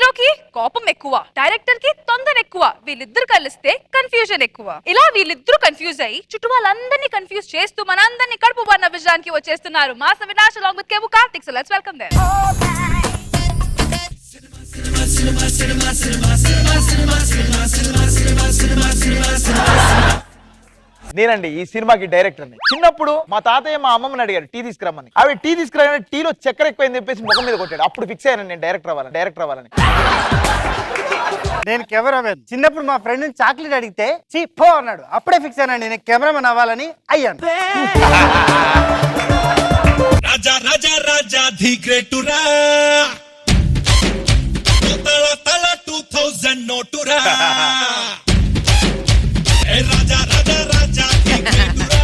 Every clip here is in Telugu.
హీరోకి కోపం ఎక్కువ, డైరెక్టర్ కి తొందర ఎక్కువ, వీళ్ళిద్దరు కలిస్తే కన్ఫ్యూజన్ ఎక్కువ. ఇలా వీళ్ళిద్దరు కన్ఫ్యూజ్ అయ్యి చుట్టూ వాళ్ళందరినీ కన్ఫ్యూజ్ చేస్తూ మనందరినీ కడుపు బారిన విజయానికి వచ్చేస్తున్నారు mass Avinash along with Kevvu Karthik. So let's welcome them. నేనండి ఈ సినిమాకి డైరెక్టర్ని. చిన్నప్పుడు మా తాతయ్య మా అమ్మమ్మని అడిగారు టీ తీసుకురమ్మని. అవి టీ తీసుకురాగానే టీలో చక్కెర ఎక్కువైంది చెప్పేసి ముఖం మీద కొట్టాడు. అప్పుడు ఫిక్స్ అయ్యాను నేను డైరెక్టర్ అవ్వాలని. నేను కెమెరామెన్. చిన్నప్పుడు మా ఫ్రెండ్ చాక్లెట్ అడిగితే చీ పో అన్నాడు. అప్పుడే ఫిక్స్ అయ్యాను నేను కెమెరామెన్ అవ్వాలని అయ్యాను. రాజా రాజా రాజా ది గ్రేటురా తల తల 2000 నోటురా ఏ రాజా రాజా రాజా ది గ్రేటురా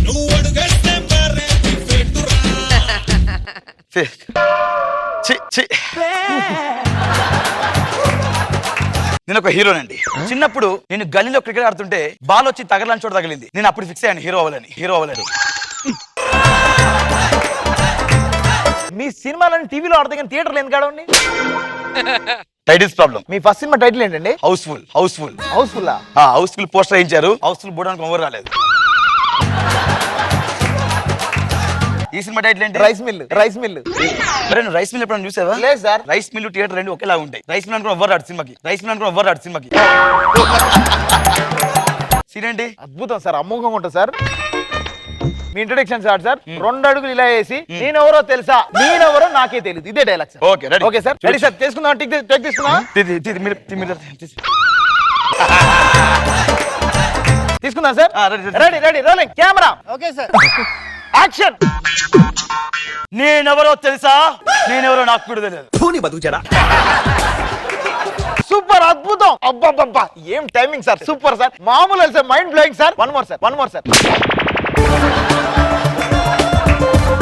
నువ్వు అడుగేస్తే మరే ది ఫేటురా నేను ఒక హీరోనండి. చిన్నప్పుడు నేను గల్లీలో క్రికెట్ ఆడుతుంటే బాల్ వచ్చి తగలని చోట తగిలింది. నేను అప్పుడు ఫిక్స్ అయ్యాను హీరో అవ్వాలని. మీ సినిమాలని టీవీలో ఆడతాం కానీ థియేటర్లో ఎందుకు ఆడవండి? Titles problem. మీ ఫస్ట్ సినిమా టైటిల్ ఏంటండి? హౌస్ఫుల్. హౌస్ఫుల్ పోస్టర్ వేయించారు. హౌస్ఫుల్ బోడానికి ఎవరు రాలేదు. ఈ సినిమా టైటిల్ ఏంటి? Rice mill. రైస్ మిల్ ఎప్పుడైనా చూసావా? లేదు సార్. రైస్ మిల్ థియేటర్ రెండు ఒకేలా ఉంటాయి. రైస్ మిల్ అనుకున్న ఎవరు రాడు సినిమాకి. సీన్ ఏంటి? అద్భుతం సార్, అమోఘంగా ఉంటుంది సార్. మీ ఇంట్రొడక్షన్ సార్ 2 అడుగులు ఇలా వేసి నేనెవరో తెలుసా, నేనెవరో నాకే తెలియదు, ఇదే dialogue sir. Okay sir, ready sir. తీసుకుందాం, టేక్ తీసుకుందాం. తీసుకుందాం sir. Ready rolling camera. Okay sir. Action. నేనెవరో తెలుసా, నేనెవరో నాకు కూడా తెలియదు. సూపర్, అద్భుతం. అబ్బబ్బబ్బా ఏం టైమింగ్ సార్, సూపర్ సార్, మామూలు sir, mind blowing sir. One more sir.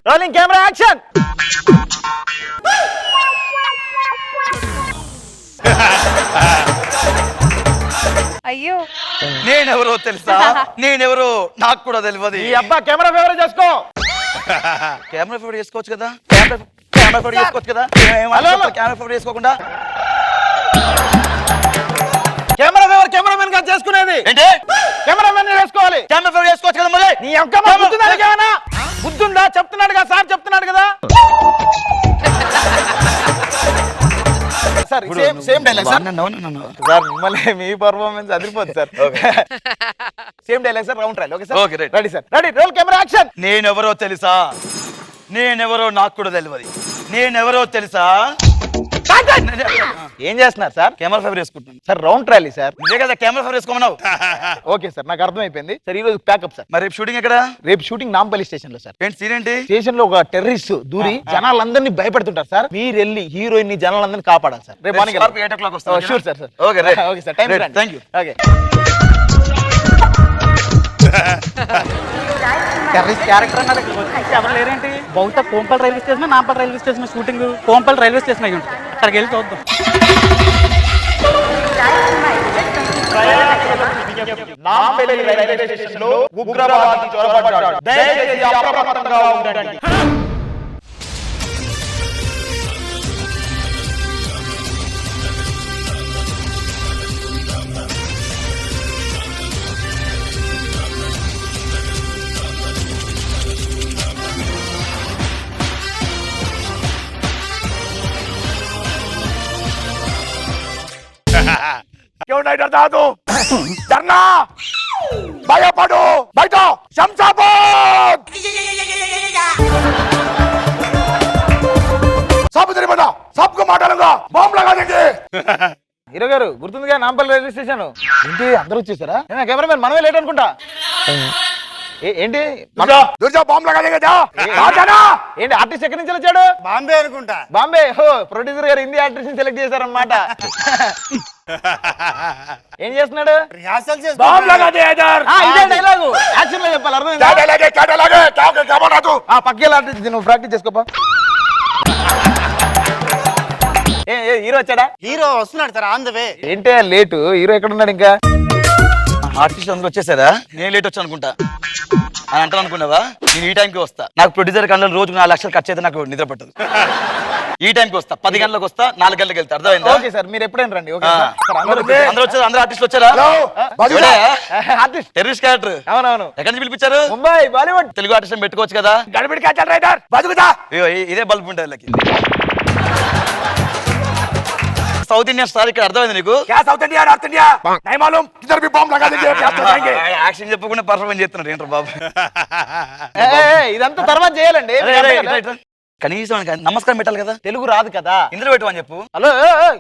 Rolling camera action. అయ్యో, నేనెవరో తెలుసా, నేనెవరో నాకు కూడా తెలియదు. ఈ అబ్బా కెమెరా ఫేవర్ చేసుకో. కెమెరా ఫేవర్ చేసుకోవచ్చు కదా. కెమెరా ఫేవర్ చేసుకోకుండా కెమెరామెన్ గా చేసుకునేది ఏంటి? కెమెరామెన్ చేసుకోవాలి. కెమెరా ఫేవర్ చేసుకోవచ్చు కదా. మరి నీ బుద్ధుందా? చెప్తున్నాడు కదా సార్, చెప్తున్నాడు కదా sir. Same dialogue sir. Sir మిమ్మల్ని మీ పర్ఫార్మెన్స్ అదిరిపోతుంది sir. Same dialogue sir, round trial. Okay sir. Okay ready sir. Ready roll camera action. నేనెవరో తెలుసా, నేనెవరో నాకు కూడా తెలియదు. నేనెవరో తెలుసా. ఏం చేస్తున్నారు సార్? కెమెరా ఫేవర్ చేసుకుంటున్నాను సార్. Round trial sir. ఇదే కదా కెమెరా ఫేవర్ చేసుకోమన్నావు. ఓకే సార్, నాకు అర్థమైపోయింది సార్. ఈ రోజు ప్యాకప్ సార్. మరి రేపు షూటింగ్ ఎక్కడ? రేపు షూటింగ్ నాంపల్లి స్టేషన్ లో సార్. ఏంటి సీన్ ఏంటి? స్టేషన్ లో ఒక టెర్రరిస్ట్ దూరి జనాలందరినీ భయపెడుతుంటారు సార్. మీరు వెళ్ళి హీరోయిన్ ని జనాలందరినీ కాపాడాలి సార్. రేపు మార్నింగ్ 8 o'clock వస్తాను. Sure sir. Okay sir. Thank you. Okay. Terrorist character అన్నారు. ఎవరు లేరేంటి? బహుశా Kompal railway station, Nampal railway station shooting. Kompal railway station అయ్యి ఉంటుంది. అక్కడికి వెళ్ళి చూద్దాం. నాంపల్లి రైల్వే స్టేషన్ లో ఉగ్రవాది చొరబడ్డాడు. దయచేసి అప్రమత్తంగా ఉండండి. क्यों नहीं डरता तू? डरना, भयपड़ो, बैठो, शमशाबाद। सब इधर बैठो, सबको मार डालूंगा, बम लगा देंगे। హీరో గారు గుర్తుందిగా నాంపల్లి రైల్వే స్టేషన్? ఏంటి అందరూ వచ్చేసారా? కెమెరామెన్ మనమే లేట్ అనుకుంటా. ఏంటి బాంబు లగా దేగా? ఏంటి ఆర్టిస్ట్ ఎక్కడి నుంచి వచ్చాడు? బాంబే అనుకుంటా. బాంబే. ప్రొడ్యూసర్ గారు హిందీ ఆర్టిస్ట్ సెలెక్ట్ చేశారన్నమాట. ఏం చేస్తున్నాడు? రిహార్సల్ చేస్తున్నాడు. బాంబు లగా దే ఇధర్. ఇదే డైలాగ్ యాక్షన్ లో చెప్పాలి. అర్థమైందా? క్యా డైలాగ్? పక్కేలా ఆర్టిస్ట్ నువ్వు ప్రాక్టీస్ చేసుకోపా. హీరో వచ్చాడా? హీరో వస్తున్నాడు సార్, ఆన్ ద వే. ఏంటి లేటు? హీరో ఎక్కడ ఉన్నాడు? ఇంకా ఆర్టిస్ట్ అందరూ వచ్చేసారా? నేను లేట్ వచ్చా అనుకుంటా అని అంటాను అనుకున్నావా? నేను ఈ టైంకి వస్తా. నాకు ప్రొడ్యూసర్ కన్నా రోజుకు 4 లక్షలు ఖర్చు అయితే నాకు నిద్ర పట్టదు. ఈ టైంకి వస్తా 10 గంటలకు వస్తా 4 గంటలకు వెళ్తా అర్థమైందా ఓకే సార్ మీరు ఎప్పుడైనా రండి ఓకే ఆ. సార్ అందరూ అందరూ వచ్చారు అందరూ ఆర్టిస్టులు వచ్చారా ఆర్టిస్ట్ టెర్రరిస్ట్ క్యారెక్టర్ అవునవును ఎక్కడి నుంచి పిలిపించారు ముంబై బాలీవుడ్ తెలుగు ఆర్టిస్ట్ పెట్టుకోవచ్చు కదా గడిబిడి క్యాచల్ రైడర్ బతుకుతా అయ్యో ఇదే బల్బు ఉంటుంది వీళ్ళకి సౌత్ ఇండియన్ స్టార్ ఇక్కడ అర్థమైంది నీకు क्या साउथ इंडिया नॉर्थ इंडिया नहीं मालूम किधर भी बम लगा देंगे आप तो जाएंगे యాక్షన్ చెప్పకుండా పర్ఫార్మెన్స్ చేస్తున్నారు ఏంట్రా బాబు ఇదంతా తర్వాత చేయాలండి అరే, అరే, ఇట్రా, ఇట్రా. కనీసం ఆయనకి నమస్కారం పెట్టాలి కదా తెలుగు రాదు కదా ఇందులో పెట్టమని చెప్పు హలో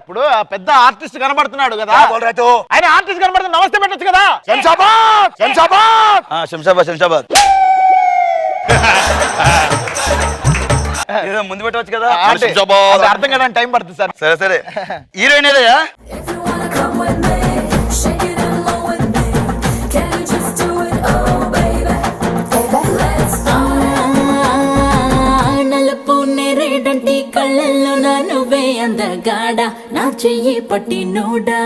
ఇప్పుడు ఆ పెద్ద ఆర్టిస్ట్ కనబడుతున్నాడు కదా ఆయన ఆర్టిస్ట్ కనబడుతుంది నమస్తే పెట్టొచ్చు కదా శంషాబాద్ శంషాబాద్ శంషాబాద్ శంషాబాద్ ఏదో ముందు పెట్టవచ్చు కదా అంటే శంషాబాద్. అది అర్థం కదా టైం పడుతుంది సార్ సరే సరే heroine ఏదయ్యా If you wanna come with me, shake it and roll with me. Can you just do it, oh baby? Let's నలుపు నేరేడంటి కళ్ళల్లో నా నువ్వే అందగాడ నా చెయ్యి పట్టి నూడా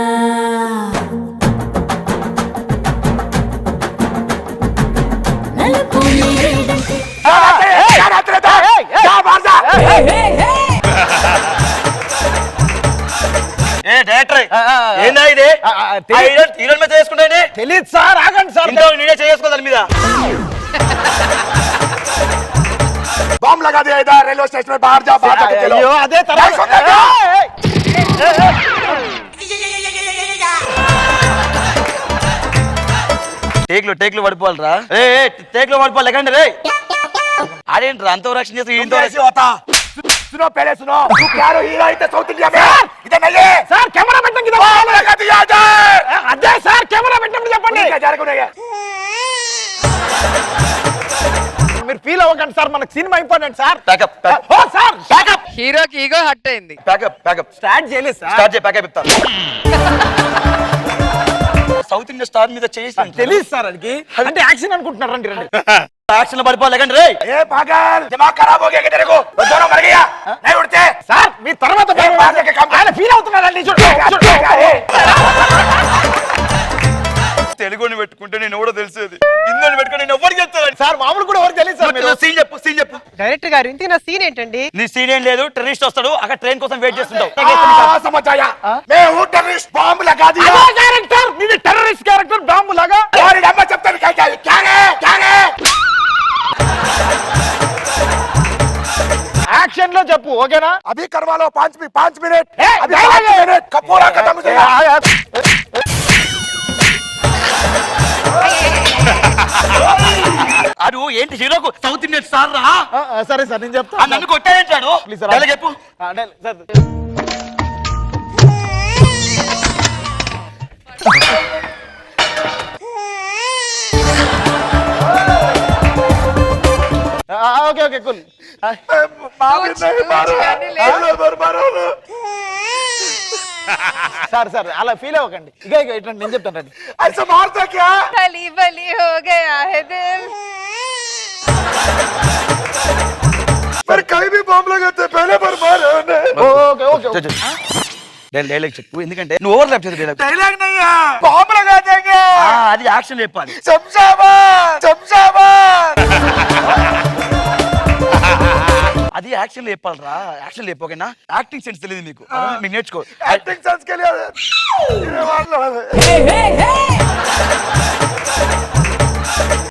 నలుపు నేరేడంటి ఏ డైరెక్టర్ ఏందా ఇది హీరోయిన్ మీద చేసుకుంటే తెలియదు సార్ ఆగండి సార్ ఇంట్లో నేనే చేసుకో దాని మీద बम लगा दिया इधर रेलवे स्टेशन में बाहर जा बाहर जाके चलो अदे టేక్లు పడిపోవాలరా టేక్లో పడిపోవాలి లేకండి రే ఆడేంట్రా అంత రక్షణ చేసి ఇంత कैसे होता सुनो पहले सुनो तू क्या रो हीरो इधर साउथ इंडिया में इधर नहीं है सर कैमरा పెట్టండి किधर बम लगा दिया इधर అదే సార్ కెమెరా పెట్టండి చెప్పండి జరగకుండా మీరు ఫీల్ అవ్వకండి సార్ మనకు సినిమా ఇంపార్టెంట్ సార్ ప్యాకప్ ఓ సార్ బ్యాకప్ హీరోకి ఈగో హట్ అయింది. ప్యాకప్ స్టార్ట్ చేయలేదు సార్ స్టార్ట్ చేయి ప్యాకప్ ఇస్తాను సౌత్ ఇండియా స్టార్ మీద చేసి తెలియదు సార్ అది అంటే యాక్షన్ అనుకుంటున్నారు రండి రండి యాక్షన్ లో పడిపోవాలి లేకండి రే ఏ పాగల్ దిమాగ్ ఖరాబ్ हो गया क्या तेरे को वो दोनों मर गया नहीं उठते సార్ మీ తర్వాత ఆయన ఫీల్ అవుతున్నారండి తెలుగుని పెట్టుకుంటే నేను ఎవడో తెలిసేది ఇందులో పెట్టుకుని నేను ఎవరికి చెప్తాను సార్ మామూలు కూడా ఎవరు తెలియదు సార్ మీరు సీన్ చెప్పు డైరెక్టర్ గారు ఇంత నా సీన్ ఏంటండి? నీ సీన్ ఏం లేదు టెర్రరిస్ట్ వస్తాడు అక్కడ ట్రైన్ కోసం వెయిట్ చేస్తుంటావు समझ आया मैं हूं टेररिस्ट बॉम्ब लगा दिया कैरेक्टर नीने टेररिस्ट कैरेक्टर बॉम्ब लगा और अम्मा చెప్తాను क्या है एक्शन లో చెప్పు ఓకేనా अभी करवा लो 5 मिनट अभी 5 मिनट पूरा खत्म हो जाएगा అడు ఏంటి హీరోకు సౌత్ ఇండియన్ స్టార్ రా సరే సార్ నేను చెప్తాను నన్ను కొట్టాడంటాడు ప్లీజ్ సార్ డైలాగ్ చెప్పు sir okay okay cool sir sir అలా ఫీల్ అవ్వకండి ఇక ఇట్లా నేను చెప్తాను రండి भली भली हो गया है दिल पर कहीं भी बम लगाते पहले पर मारो ओके ओके డైలాగ్ చెప్పు ఎందుకంటే నువ్వు ఓవర్ ల్యాప్ చేసే డైలాగ్ डायलॉग नहीं है बम लगा देंगे అది యాక్షన్ చెప్పాలి शमशाबाद అది యాక్షన్ చెప్పాలి రా యాక్షన్ చెప్పోకేనా యాక్టింగ్ సెన్స్ తెలియదు మీకు మీకు నేర్చుకో एक्टिंग सेंस के लिए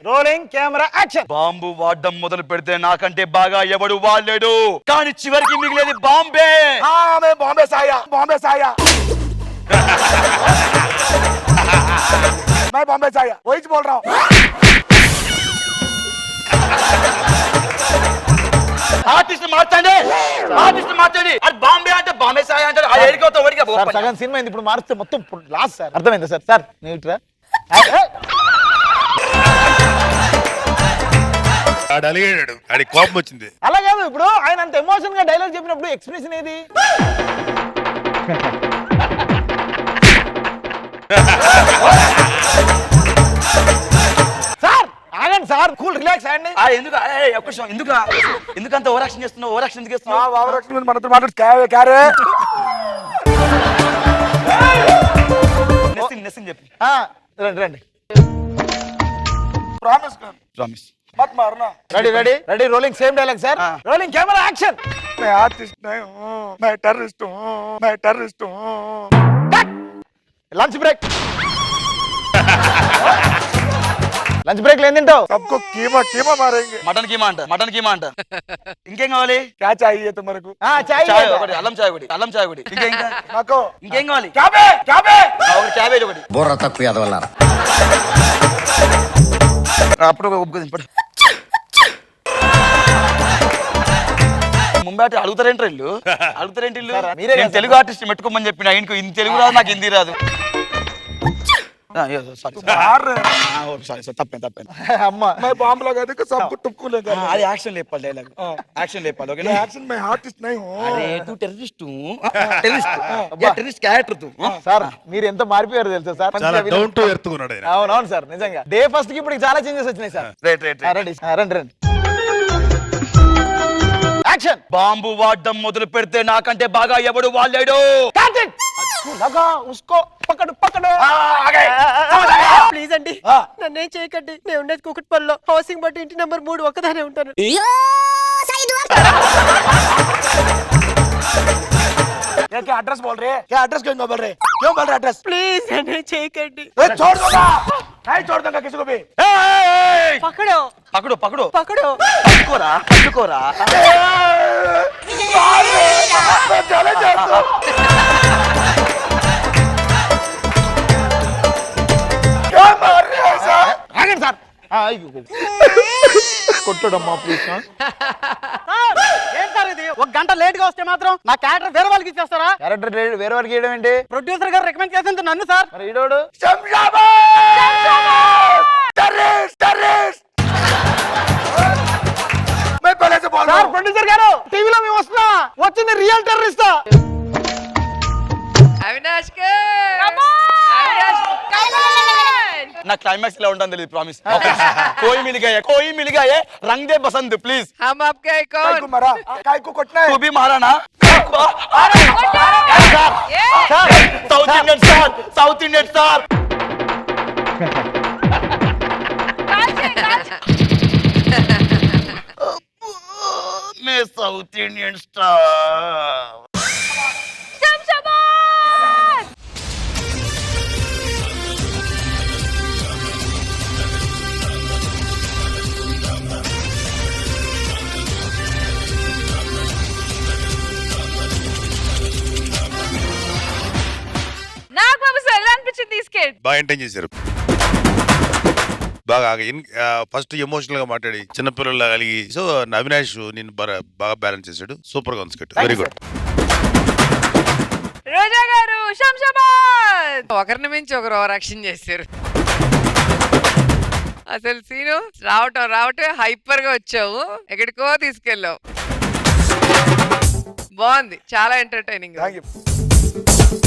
రోలింగ్ కెమెరా యాక్షన్ బాంబు వాడడం మొదలు పెడితే నాకంటే బాగా ఎవడు వాడలేడు కానీ చివరికి మిగిలేది బాంబే हाँ मैं बॉम्बे से आया मैं बॉम्बे से आया वही बोल रहा हूँ ఆర్టిస్ట్ మార్చండి అది బాంబే అంటే బాంబే సాయి అంటే ఆ ఏరికతో వడిగా సగం సినిమా అయింది ఇప్పుడు మారిస్తే మొత్తం లాస్ట్ సార్ అర్థమైందా సార్ సార్ నీట్రా ఆడు అలిగాడు ఆడి కోపం వచ్చింది అలా కాదు ఇప్పుడు ఆయన అంత ఎమోషన్ గా డైలాగ్ చెప్పినప్పుడు ఎక్స్ప్రెషన్ ఏది సార్ ఆగండి సార్ కూల్ రిలాక్స్ అండి ఎందుకు ఒక్క నిమిషం ఎందుకంత ఓవర్ యాక్షన్ చేస్తున్నావు ఓవర్ యాక్షన్ ఎందుకు చేస్తున్నావు మనతో మాట్లాడు క్యారే నెస్సింగ్ చెప్పు రండి రండి promise ready rolling same dialogue sir rolling camera action मैं आर्टिस्ट नहीं हूँ मैं टेररिस्ट हूँ లంచ్ బ్రేక్ లంచ్ బ్రేక్ లేని తింటావు सबको कीमा मारेंगे మటన్ కీమా అంట ఇంకేం కావాలి क्या चाहिए तुम्हारे को చాయ్ चाहिए ఒకటి అల్లం చాయ్ ఒకటి ఇంకా నాకు ఇంకేం కావాలి క్యాబే ఒకటి క్యాబేజ్ ఒకటి బుర్ర తక్కువ ఎదవల్లారా అప్పుడు ఒప్పుకోదు ముంబై అడుగుతారేంటి ఇల్లు మీరే నేను తెలుగు ఆర్టిస్ట్ పెట్టుకోమని చెప్పిన ఆయనకు ఇంత తెలుగు రాదు నాకు హిందీ రాదు సారీ తప్పే అమ్మ मैं बॉम्ब लगा दूंगा सबको टुक्कू लेगा అది యాక్షన్ లేపాలి డైలాగ్ యాక్షన్ లేపాలి ఓకేనా एक्शन में आर्टिस्ट नहीं हूँ అరే తూ టెర్రరిస్ట్ క్యారెక్టర్ తూ సార్ మీరు ఎంత మారిపోయారు తెలుసా సార్ చాలా డౌన్ టు ఎర్త్ ఉన్నాడు ఆయన అవునవును సార్ నిజంగా డే ఫస్ట్ కి ఇప్పుడు చాలా చేంజెస్ వచ్చినాయి సార్ రైట్ రెడీ రండి యాక్షన్ బాంబు వాడడం మొదలు పెడితే నాకంటే బాగా ఎవడు వాళ్ళాడు కార్తిక్ లగా ఉస్కో పకడు ప్లీజ్ అండి నన్నేం చేయకండి నేను ఉండేది కుకట్పల్లిలో హౌసింగ్ బట్టి ఇంటి నెంబర్ 3 ఒక్కదానే ఉంటాను क्या एड्रेस बोल रहे हैं क्या एड्रेस क्यों बोल रहे क्यों बोल रहे एड्रेस ప్లీజ్ నన్నేం చేయకండి छोड़ दूंगा नहीं छोड़ दूंगा किसी को भी పకడో పకడు పకడో పట్టుకోరా मैं चले जाता हूं क्या मार रहे हैं सर आगे सर కొట్టడమ్మా ప్లీజ్ ఏం సార్ ఇది ఒక గంట లేట్ గా వస్తే మాత్రం నా క్యారెక్టర్ వేరే వాళ్ళకి ఇచ్చేస్తారా క్యారెక్టర్ వేరే వారికి వేయడం ఏంటి ప్రొడ్యూసర్ గారు రికమెండ్ చేసింది నన్ను సార్ మరి ఈడోడు मैं पहले से बोल रहा సార్ हूं ప్రొడ్యూసర్ గారు టీవీలో మేము వస్తున్నా వచ్చింది రియల్ టెర్రరిస్ట్ అవినాష్ నా క్లైమాక్స్ ఇలా ఉంటుంది తెలియదు ప్రామిస్ కోయి మిల్ గయే రంగ్ దే బసంత్ ప్లీజ్ हम आपके काय को मारा काय को कटना है तू भी मारा ना साउथ इंडियन स्टार मैं साउथ इंडियन स्टार నాకు బాబు సార్ ఎలా అనిపించింది తీసుకెళ్ళి బాగా ఎంటైన్ చేశారు బాగా ఫస్ట్ ఎమోషనల్ గా మాట్లాడి చిన్నపిల్లల కలిగి సో అవినాష్ నేను బాగా బ్యాలెన్స్ చేశాడు సూపర్ గా ఉంది స్కిట్ వెరీ గుడ్ రోజా గారు శంషాబాద్ ఒకరిని మించి ఒకరు ఓవరాక్షన్ చేశారు అసలు సీను రావటం హైపర్ గా వచ్చావు ఎక్కడికో తీసుకెళ్ళావు బాగుంది చాలా ఎంటర్టైనింగ్ थैंक यू